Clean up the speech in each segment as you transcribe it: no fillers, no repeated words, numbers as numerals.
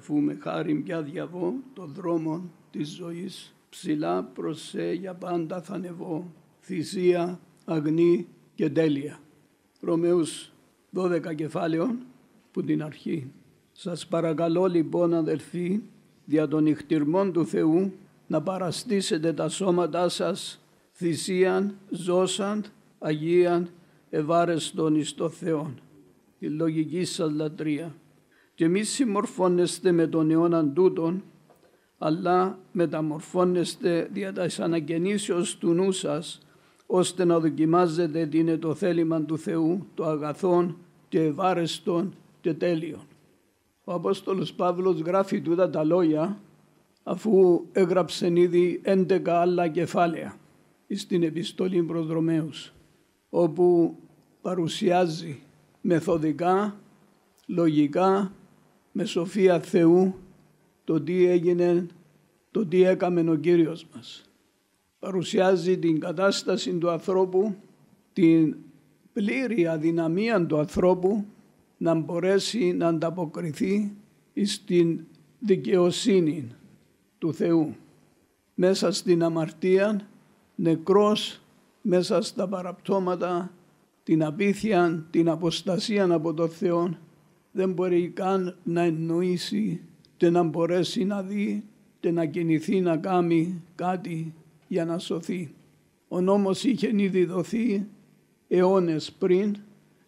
αφού με χάριν πια διαβώ το δρόμο της ζωής, ψηλά προς σε για πάντα θα ανεβώ, θυσία, αγνή και τέλεια. Ρωμαίους 12 κεφάλαιων που την αρχή. Σας παρακαλώ λοιπόν αδελφοί, δια των ηχτυρμών του Θεού, να παραστήσετε τα σώματά σας θυσίαν, ζώσαν, αγίαν, ευάρεστον εις το Θεόν, τη λογική σας λατρεία. Και μη συμμορφώνεστε με τον αιώναν τούτον, αλλά μεταμορφώνεστε δια της αναγεννήσεως του νου σας, ώστε να δοκιμάζετε τι είναι το θέλημα του Θεού, το αγαθόν και ευάρεστον και τέλειον. Ο Απόστολος Παύλος γράφει τούτα τα λόγια, αφού έγραψε ήδη 11 άλλα κεφάλαια στην επιστολή προς Ρωμαίους, όπου παρουσιάζει μεθοδικά, λογικά, με σοφία Θεού, το τι έγινε, το τι έκαμε ο Κύριος μας. Παρουσιάζει την κατάσταση του ανθρώπου, την πλήρη αδυναμία του ανθρώπου να μπορέσει να ανταποκριθεί στην δικαιοσύνη του Θεού. Μέσα στην αμαρτία, νεκρός, μέσα στα παραπτώματα, την απίθεια, την αποστασία από τον Θεό, δεν μπορεί καν να εννοήσει και να μπορέσει να δει και να κινηθεί να κάνει κάτι για να σωθεί. Ο νόμος είχε ήδη δοθεί αιώνες πριν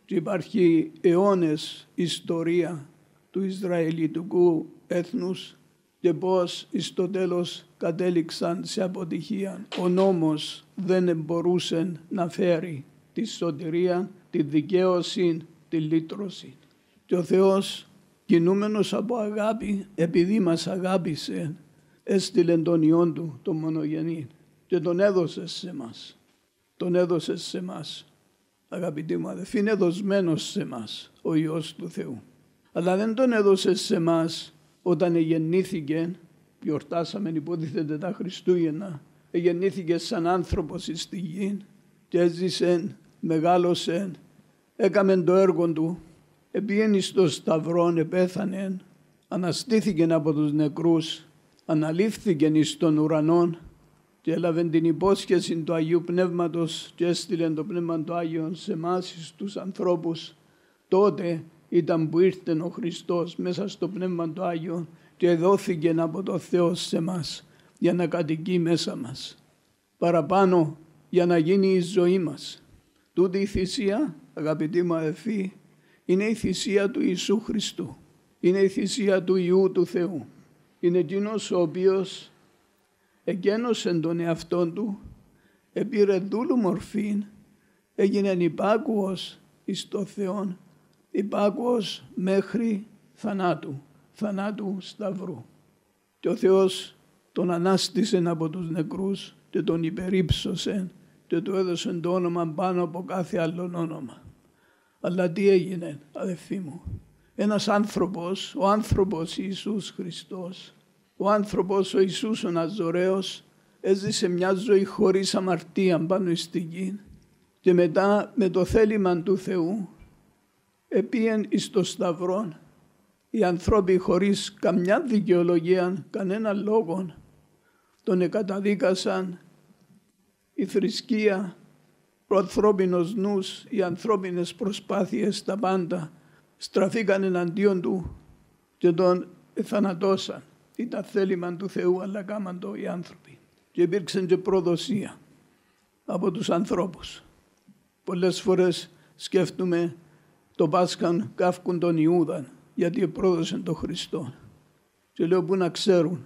και υπάρχει αιώνες ιστορία του Ισραηλιτικού έθνους και πώς στο τέλος κατέληξαν σε αποτυχία. Ο νόμος δεν μπορούσε να φέρει τη σωτηρία, τη δικαίωση, τη λύτρωση. Και ο Θεός, κινούμενος από αγάπη, επειδή μας αγάπησε, έστειλε τον Υιόν Του, τον μονογενή, και τον έδωσε σε μας. Τον έδωσε σε μας. Αγαπητοί μου αδελφοί, είναι δοσμένος σε μας ο Υιός του Θεού. Αλλά δεν τον έδωσε σε μας όταν γεννήθηκε, γιορτάσαμε υποτίθεται τα Χριστούγεννα, γεννήθηκε σαν άνθρωπος στη γη και έζησε, μεγάλωσε, έκαμε το έργο του, επήγαινε στο σταυρόν, επέθανε, αναστήθηκε από τους νεκρούς, αναλήφθηκε εις τον ουρανόν και έλαβε την υπόσχεση του Αγίου Πνεύματος και έστειλε το Πνεύμα του Άγιον σε εμάς τους ανθρώπους. Τότε ήταν που ήρθε ο Χριστός μέσα στο Πνεύμα του Άγιον και δόθηκε από το Θεό σε εμάς για να κατοικεί μέσα μας. Παραπάνω για να γίνει η ζωή μας. Τούτη η θυσία, αγαπητοί μου αδελφοί, είναι η θυσία του Ιησού Χριστού. Είναι η θυσία του Υιού του Θεού. Είναι εκείνος ο οποίος εκένωσε τον εαυτόν του, επήρε δούλου μορφήν, έγινε υπάκουος εις το Θεόν, υπάκουος μέχρι θανάτου, θανάτου σταυρού. Και ο Θεός τον ανάστησε από τους νεκρούς και τον υπερύψωσε και του έδωσε το όνομα πάνω από κάθε άλλο όνομα. Αλλά τι έγινε, αδελφοί μου? Ένας άνθρωπος, ο άνθρωπος Ιησούς Χριστός, ο άνθρωπος ο Ιησούς ο Ναζωραίος, έζησε μια ζωή χωρίς αμαρτία πάνω στη γη και μετά με το θέλημα του Θεού επίεν εις το σταυρόν. Οι άνθρωποι χωρίς καμιά δικαιολογία, κανένα λόγο, τον εκαταδίκασαν. Η θρησκεία, ο ανθρώπινος νους, οι ανθρώπινες προσπάθειες, τα πάντα στραφήκαν εναντίον του και τον θανατώσαν. Ήταν θέλημα του Θεού, αλλά κάμαν το οι άνθρωποι. Και υπήρξε και προδοσία από τους ανθρώπους. Πολλές φορές σκέφτομαι το Πάσχαν κάφκουν τον Ιούδαν, γιατί πρόδωσαν τον Χριστό. Και λέω που να ξέρουν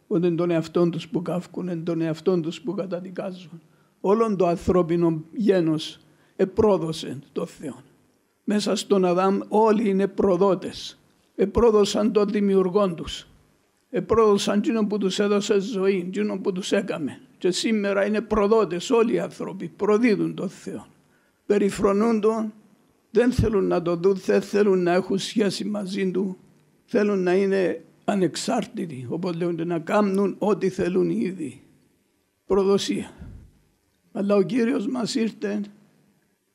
ότι είναι τον εαυτόν τους που κάφκουν, είναι τον εαυτόν τους που καταδικάζουν. Όλον το ανθρώπινο γένος επρόδωσε το Θεό. Μέσα στον Αδάμ όλοι είναι προδότες. Επρόδωσαν τον δημιουργόν τους. Επρόδωσαν εκείνον που τους έδωσε ζωή, εκείνον που τους έκαμε. Και σήμερα είναι προδότες όλοι οι άνθρωποι, προδίδουν τον Θεό. Περιφρονούν τον, δεν θέλουν να το δουν, δεν θέλουν να έχουν σχέση μαζί του, θέλουν να είναι ανεξάρτητοι, όπως λέγονται, να κάνουν ό,τι θέλουν ήδη. Προδοσία. Αλλά ο Κύριος μας ήρθε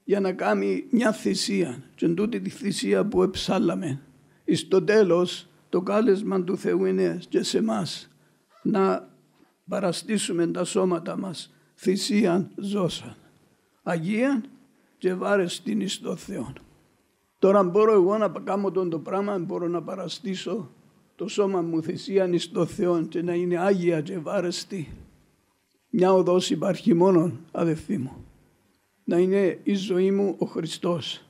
για να κάνει μια θυσία. Και τούτη τη θυσία που εψάλαμε. Εις το τέλος το κάλεσμα του Θεού είναι και σε εμάς να παραστήσουμε τα σώματα μας θυσίαν ζώσαν, αγίαν και βάρεστην εις το Θεό. Τώρα μπορώ εγώ να κάνω το πράγμα, μπορώ να παραστήσω το σώμα μου θυσίαν εις το Θεό και να είναι άγια και βάρεστη. Μια οδός υπάρχει μόνον, αδελφοί μου. Να είναι η ζωή μου ο Χριστός.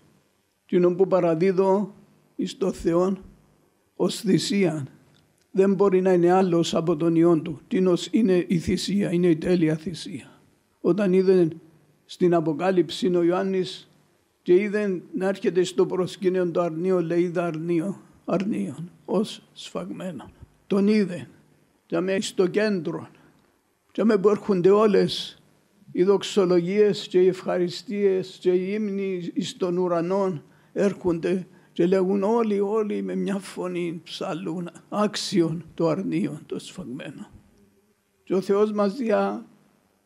Κοινό που παραδίδω εις το Θεό ως θυσία. Δεν μπορεί να είναι άλλος από τον Υιόν Του. Τίνος είναι η θυσία, είναι η τέλεια θυσία. Όταν είδε στην Αποκάλυψη ο Ιωάννης και είδε να έρχεται στο προσκήνιο το αρνείο, λέει είδα αρνείον ως σφαγμένο. Τον είδε και με στο κέντρο και με που έρχονται όλες οι δοξολογίες και οι ευχαριστίες και οι ύμνοι εις των ουρανών έρχονται και λέγουν όλοι με μια φωνή ψαλούν άξιον το αρνείον το σφαγμένο. Και ο Θεός μας διά,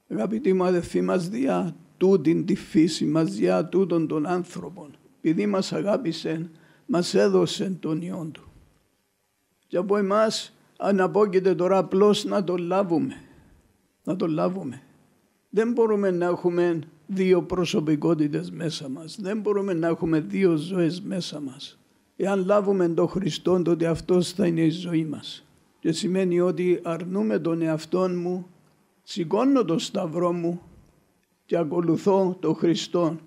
αγαπητοί μου αδελφοί, μας διά τούτην τη φύση, μας διά τούτων των άνθρωπων. Επειδή μας αγάπησε, μας έδωσε τον Υιόν Του. Και από εμάς αναπόκειται τώρα απλώς να τον λάβουμε. Να τον λάβουμε. Δεν μπορούμε να έχουμε δύο προσωπικότητες μέσα μας. Δεν μπορούμε να έχουμε δύο ζωές μέσα μας. Εάν λάβουμε τον Χριστό, τότε αυτός θα είναι η ζωή μας. Και σημαίνει ότι αρνούμε τον εαυτόν μου, σηκώνω το σταυρό μου και ακολουθώ τον Χριστό.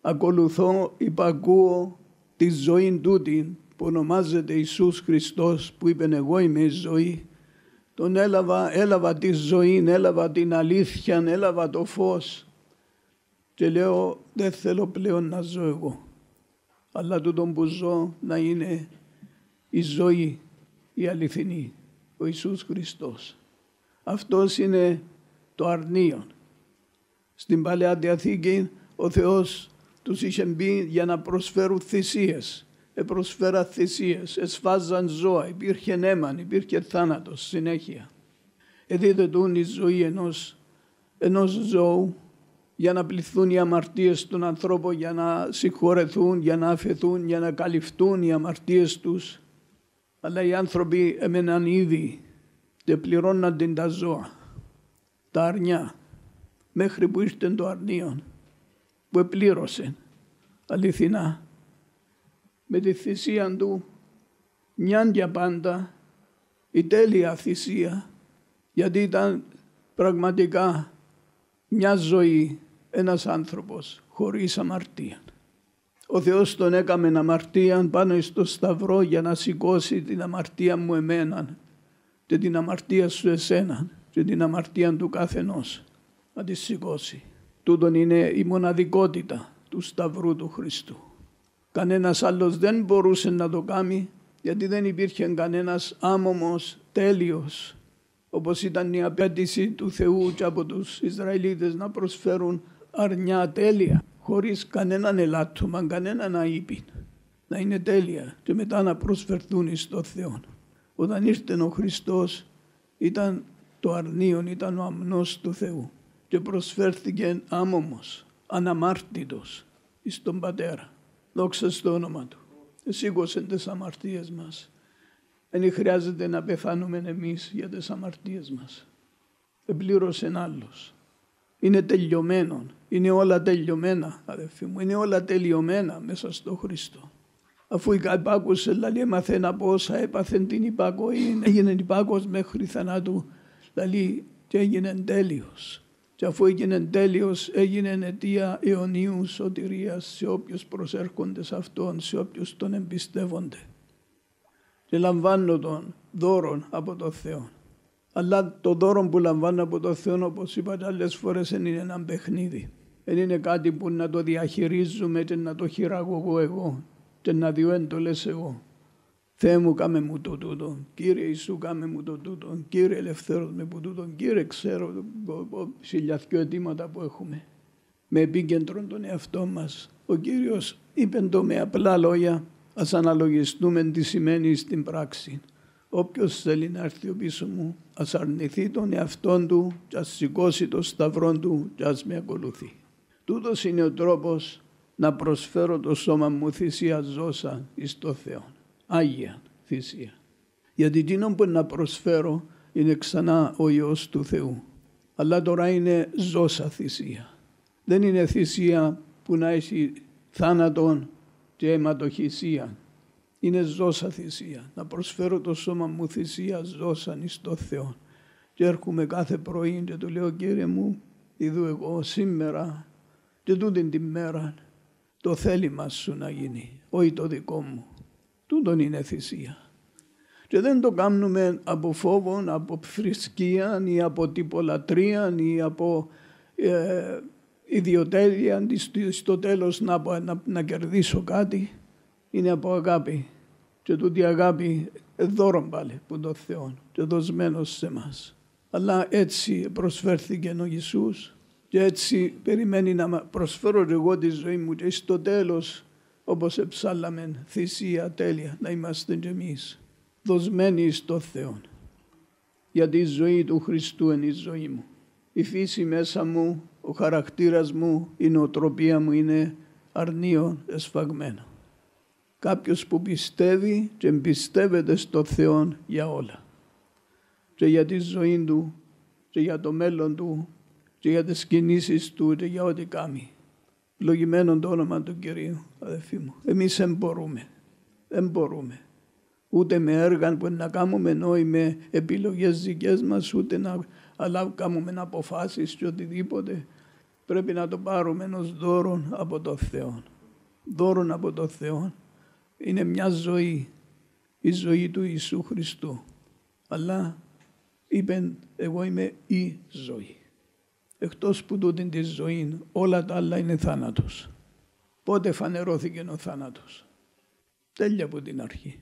Ακολουθώ, υπακούω τη ζωή τούτη που ονομάζεται Ιησούς Χριστός, που είπε εγώ είμαι η ζωή. Τον έλαβα τη ζωή, έλαβα την αλήθεια, έλαβα το φως και λέω δεν θέλω πλέον να ζω εγώ, αλλά τούτον που ζω να είναι η ζωή, η αληθινή, ο Ιησούς Χριστός. Αυτός είναι το αρνείον. Στην Παλαιά Διαθήκη ο Θεός τους είχε μπει για να προσφέρουν θυσίες. Προσφέρα θυσίες, εσφάζαν ζώα, υπήρχε αίμα, υπήρχε θάνατος συνέχεια. Δείτε τούν η ζωή ενός ζώου για να πληθούν οι αμαρτίες των ανθρώπων, για να συγχωρεθούν, για να αφαιθούν, για να καλυφθούν οι αμαρτίες τους. Αλλά οι άνθρωποι έμεναν ήδη και πληρώναν τα ζώα, τα αρνιά, μέχρι που ήρθε το αρνείον, που επλήρωσε αληθινά με τη θυσία του μιαν για πάντα, η τέλεια θυσία, γιατί ήταν πραγματικά μια ζωή, ένας άνθρωπος χωρίς αμαρτία. Ο Θεός τον έκαμε αμαρτία πάνω στο σταυρό για να σηκώσει την αμαρτία μου εμέναν και την αμαρτία σου εσέναν και την αμαρτία του καθενός να τη σηκώσει. Τούτον είναι η μοναδικότητα του σταυρού του Χριστού. Κανένας άλλος δεν μπορούσε να το κάνει, γιατί δεν υπήρχε κανένας άμωμος τέλειος, όπως ήταν η απέτηση του Θεού και από τους Ισραηλίτες να προσφέρουν αρνιά τέλεια, χωρίς κανέναν ελάττωμα, κανέναν αείπιν, να είναι τέλεια και μετά να προσφερθούν εις το Θεό. Όταν ήρθε ο Χριστός ήταν το αρνίον, ήταν ο αμνός του Θεού και προσφέρθηκε άμωμος, αναμάρτητος εις τον Πατέρα. Δόξα στο όνομα Του. Σήκωσε τις αμαρτίες μας. Δεν χρειάζεται να πεθάνουμε εμείς για τις αμαρτίες μας. Επλήρωσε άλλος. Είναι τελειωμένο. Είναι όλα τελειωμένα, αδελφοί μου. Είναι όλα τελειωμένα μέσα στο Χριστό. Αφού υπάκουσε, δηλαδή έμαθε από όσα έπαθε την υπακοή, έγινε υπάκος μέχρι θανάτου, δηλαδή και έγινε τέλειος. Και αφού έγινε τέλειος, έγινε αιτία αιωνίου σωτηρίας σε όποιους προσέρχονται σε Αυτόν, σε όποιους Τον εμπιστεύονται. Και λαμβάνω τον δώρον από τον Θεό. Αλλά το δώρο που λαμβάνω από τον Θεό, όπως είπα άλλες φορές, είναι ένα παιχνίδι. Δεν είναι κάτι που να το διαχειρίζουμε και να το χειραγωγώ εγώ και να διώ εντολές εγώ. Θεέ μου κάμε μου το τούτο, Κύριε Ιησού κάμε μου το τούτο, Κύριε ελευθέρως με που τούτο, Κύριε ξέρω χιλιάδιο αιτήματα που έχουμε. Με επίκεντρο τον εαυτό μας. Ο Κύριος είπε το με απλά λόγια, ας αναλογιστούμε τι σημαίνει στην πράξη. Όποιος θέλει να έρθει πίσω μου, ας αρνηθεί τον εαυτόν του και ας σηκώσει το σταυρό του και ας με ακολουθεί. Τούτος είναι ο τρόπος να προσφέρω το σώμα μου θυσία ζώσα εις το Θεό. Άγια θυσία. Γιατί εκείνο που να προσφέρω είναι ξανά ο Υιός του Θεού. Αλλά τώρα είναι ζώσα θυσία. Δεν είναι θυσία που να έχει θάνατον και αιματοχυσία. Είναι ζώσα θυσία. Να προσφέρω το σώμα μου θυσία ζώσαν εις το Θεό. Και έρχομαι κάθε πρωί και του λέω, Κύριε μου, ειδού εγώ σήμερα και τούτην την μέρα το θέλημα σου να γίνει, όχι το δικό μου. Τούτον είναι θυσία. Και δεν το κάνουμε από φόβο, από θρησκεία ή από τυπολατρεία ή από ιδιοτέλεια στο τέλος να κερδίσω κάτι. Είναι από αγάπη. Και τούτη αγάπη δώρο πάλι που το Θεό και δοσμένος σε εμάς. Αλλά έτσι προσφέρθηκε ο Ιησούς και έτσι περιμένει να προσφέρω και εγώ τη ζωή μου και στο τέλος, όπως εψάλαμε, θυσία τέλεια, να είμαστε και εμείς δοσμένοι στο Θεό. Γιατί η ζωή του Χριστού είναι η ζωή μου. Η φύση μέσα μου, ο χαρακτήρας μου, η νοοτροπία μου είναι αρνίον εσφαγμένο. Κάποιος που πιστεύει και εμπιστεύεται στο Θεό για όλα. Και για τη ζωή του, και για το μέλλον του, και για τις κινήσεις του, και για ό,τι κάνει. Λογημένο το όνομα του Κυρίου, αδελφοί μου. Εμείς δεν μπορούμε. Δεν μπορούμε. Ούτε με έργα που να κάνουμε, ενώ με επιλογές δικές μας, ούτε να κάνουμε αποφάσεις και οτιδήποτε. Πρέπει να το πάρουμε ως δώρο από το Θεό. Δώρο από το Θεό. Είναι μια ζωή, η ζωή του Ιησού Χριστού. Αλλά είπε, εγώ είμαι η ζωή. Εκτός που τούτην τη ζωή, όλα τα άλλα είναι θάνατος. Πότε φανερώθηκε ο θάνατος? Τέλεια από την αρχή.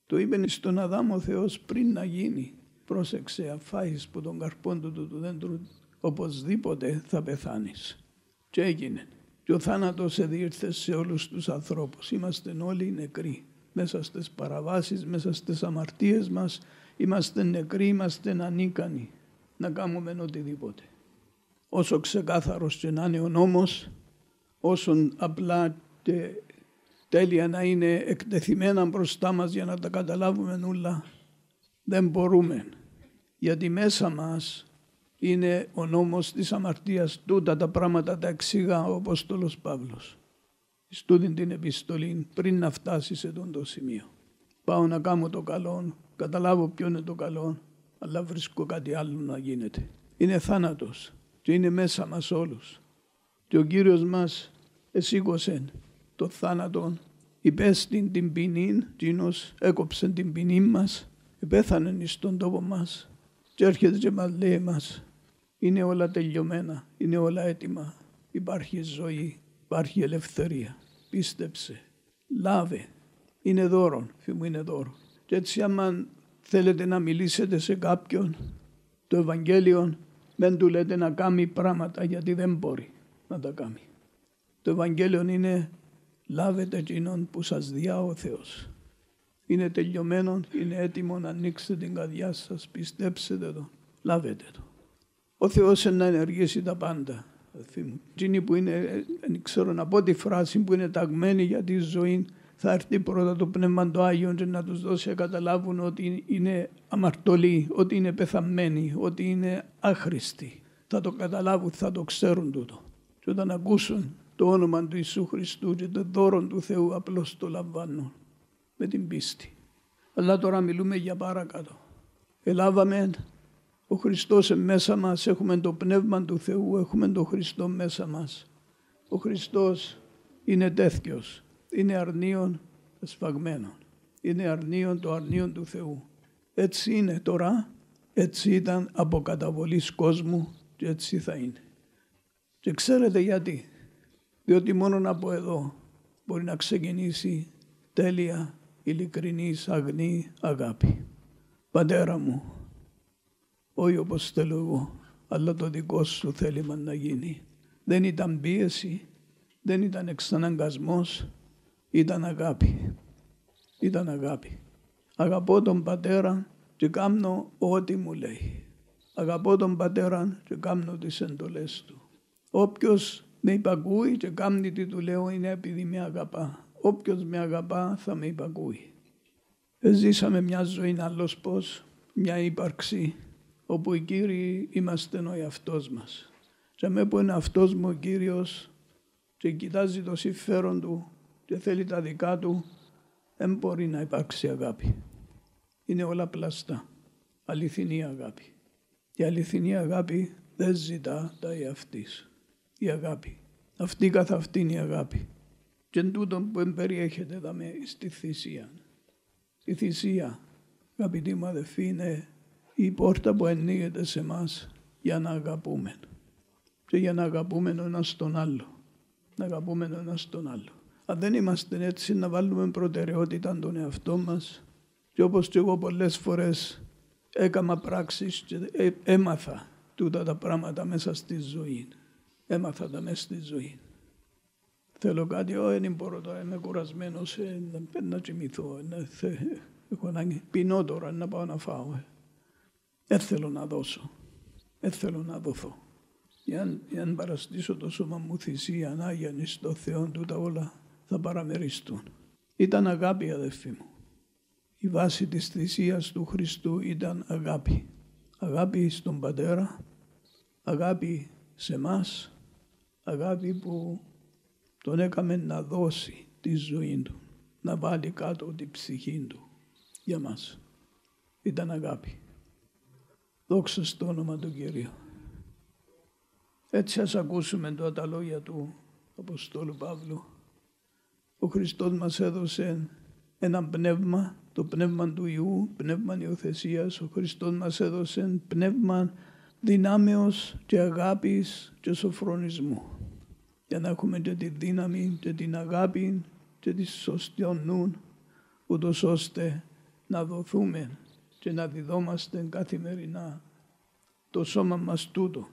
Το είπε στον Αδάμ ο Θεός πριν να γίνει. Πρόσεξε, αφάεις που τον καρπόν του δέντρου, οπωσδήποτε θα πεθάνεις. Και έγινε. Και ο θάνατος εδίρθε σε όλους τους ανθρώπους. Είμαστε όλοι νεκροί. Μέσα στις παραβάσεις, μέσα στις αμαρτίες μας, είμαστε νεκροί, είμαστε ανίκανοι να κάνουμε οτιδήποτε. Όσο ξεκάθαρος και να είναι ο νόμος, όσο απλά και τέλεια να είναι εκτεθειμένα μπροστά μας για να τα καταλάβουμε όλα, δεν μπορούμε. Γιατί μέσα μας είναι ο νόμος της αμαρτίας. Τούτα τα πράγματα τα εξήγα ο Απόστολος Παύλος. Στούτην την επιστολή πριν να φτάσει σε το σημείο. Πάω να κάνω το καλό, καταλάβω ποιο είναι το καλό, αλλά βρίσκω κάτι άλλο να γίνεται. Είναι θάνατος και είναι μέσα μας όλους. Και ο Κύριος μας εσήκωσε το θάνατο, υπέστην την ποινή, εκείνος έκοψε την ποινή μας, επέθανε στον τόπο μας και έρχεται και μας λέει μας, είναι όλα τελειωμένα, είναι όλα έτοιμα, υπάρχει ζωή, υπάρχει ελευθερία. Πίστεψε, λάβε, είναι δώρο, φίλοι μου, είναι δώρο. Και έτσι άμα θέλετε να μιλήσετε σε κάποιον το Ευαγγέλιο, δεν του λέτε να κάνει πράγματα γιατί δεν μπορεί να τα κάνει. Το Ευαγγέλιο είναι λάβετε εκείνον που σας διά ο Θεός. Είναι τελειωμένο, είναι έτοιμο να ανοίξετε την καρδιά σας, πιστέψετε το, λάβετε το. Ο Θεός να ενεργήσει τα πάντα. Εκείνοι που είναι, δεν ξέρω να πω τη φράση, που είναι ταγμένοι για τη ζωή, θα έρθει πρώτα το Πνεύμα το Άγιο και να τους δώσει να καταλάβουν ότι είναι αμαρτωλοί, ότι είναι πεθαμένοι, ότι είναι άχρηστοι. Θα το καταλάβουν, θα το ξέρουν τούτο. Και όταν ακούσουν το όνομα του Ιησού Χριστού και το δώρο του Θεού, απλώς το λαμβάνουν με την πίστη. Αλλά τώρα μιλούμε για παρακάτω. Ελάβαμε ο Χριστός μέσα μας, έχουμε το Πνεύμα του Θεού, έχουμε τον Χριστό μέσα μας. Ο Χριστός είναι τέτοιος, είναι αρνίον εσφαγμένο, είναι αρνίον το αρνίον του Θεού. Έτσι είναι τώρα, έτσι ήταν από καταβολής κόσμου και έτσι θα είναι. Και ξέρετε γιατί? Διότι μόνο από εδώ μπορεί να ξεκινήσει τέλεια, ειλικρινής, αγνή αγάπη. Πατέρα μου, όχι όπως θέλω εγώ, αλλά το δικό σου θέλημα να γίνει. Δεν ήταν πίεση, δεν ήταν εξαναγκασμός, ήταν αγάπη. Ήταν αγάπη. Αγαπώ τον Πατέρα και κάνω ό,τι μου λέει. Αγαπώ τον Πατέρα και κάνω τις εντολές του. Όποιος με υπακούει και κάνει τι του λέω είναι επειδή με αγαπά. Όποιος με αγαπά θα με υπακούει. Ζήσαμε μια ζωή άλλος πώς, μια ύπαρξη, όπου οι Κύριοι είμαστε ο εαυτός μας. Και με που είναι αυτός μου ο Κύριος και κοιτάζει το συμφέρον του και θέλει τα δικά του, δεν μπορεί να υπάρξει αγάπη. Είναι όλα πλαστά. Αληθινή αγάπη. Η αληθινή αγάπη δεν ζητά τα εαυτής. Η αγάπη. Αυτή καθ' αυτή είναι η αγάπη. Και εν τούτον που περιέχεται δαμε στη θυσία. Η θυσία, αγαπητοί μου αδελφοί, είναι η πόρτα που ανοίγεται σε εμάς για να αγαπούμε. Και για να αγαπούμε ο ένας τον άλλο. Να αγαπούμε ο ένας τον άλλο. Αν δεν είμαστε έτσι, να βάλουμε προτεραιότητα τον εαυτό μας, και όπως και εγώ πολλές φορές έκανα πράξεις και έμαθα τούτα τα πράγματα μέσα στη ζωή. Έμαθα τα μέσα στη ζωή. Θέλω κάτι, δεν μπορώ τώρα, είμαι κουρασμένος, να κοιμηθώ, έχω ανάγκη, πεινώ τώρα, να πάω να φάω. Δεν θέλω να δώσω, δεν θέλω να δοθώ. Εάν παραστήσω το σώμα μου θυσία, Άγιον εις το Θεό, τούτα όλα θα παραμεριστούν. Ήταν αγάπη, αδελφοί μου. Η βάση της θυσίας του Χριστού ήταν αγάπη. Αγάπη στον Πατέρα, αγάπη σε μας, αγάπη που τον έκαμε να δώσει τη ζωή του, να βάλει κάτω την ψυχή του για μας. Ήταν αγάπη. Δόξα στο όνομα του Κυρίου. Έτσι ας ακούσουμε τώρα τα λόγια του Αποστόλου Παύλου. Ο Χριστός μας έδωσε ένα πνεύμα, το πνεύμα του Υιού, πνεύμα υιοθεσίας. Ο Χριστός μας έδωσε πνεύμα δυνάμεως και αγάπης και σοφρονισμού. Για να έχουμε και τη δύναμη και την αγάπη και τη σωστή νου, ούτως ώστε να δοθούμε και να διδόμαστε καθημερινά το σώμα μας τούτο,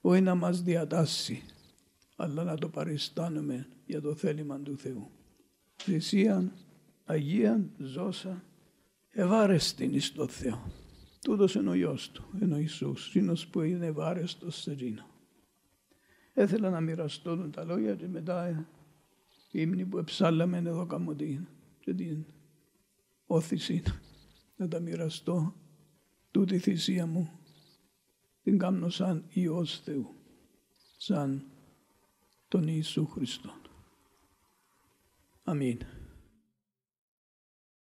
όχι να μας διατάσσει, αλλά να το παριστάνουμε για το θέλημα του Θεού. Θυσίαν, Αγίαν, ζώσα, ευάρεστην εις το Θεό. Τούτος είναι ο Υιός Του, είναι ο Ιησούς, εκείνος που είναι ευάρεστος σε εκείνο. Έθελα να μοιραστώ τα λόγια και μετά η ύμνη που εψάλαμε εδώ κάμω την όθηση να τα μοιραστώ. Τούτη θυσία μου την κάνω σαν Υιός Θεού, σαν τον Ιησού Χριστόν. Αμήν.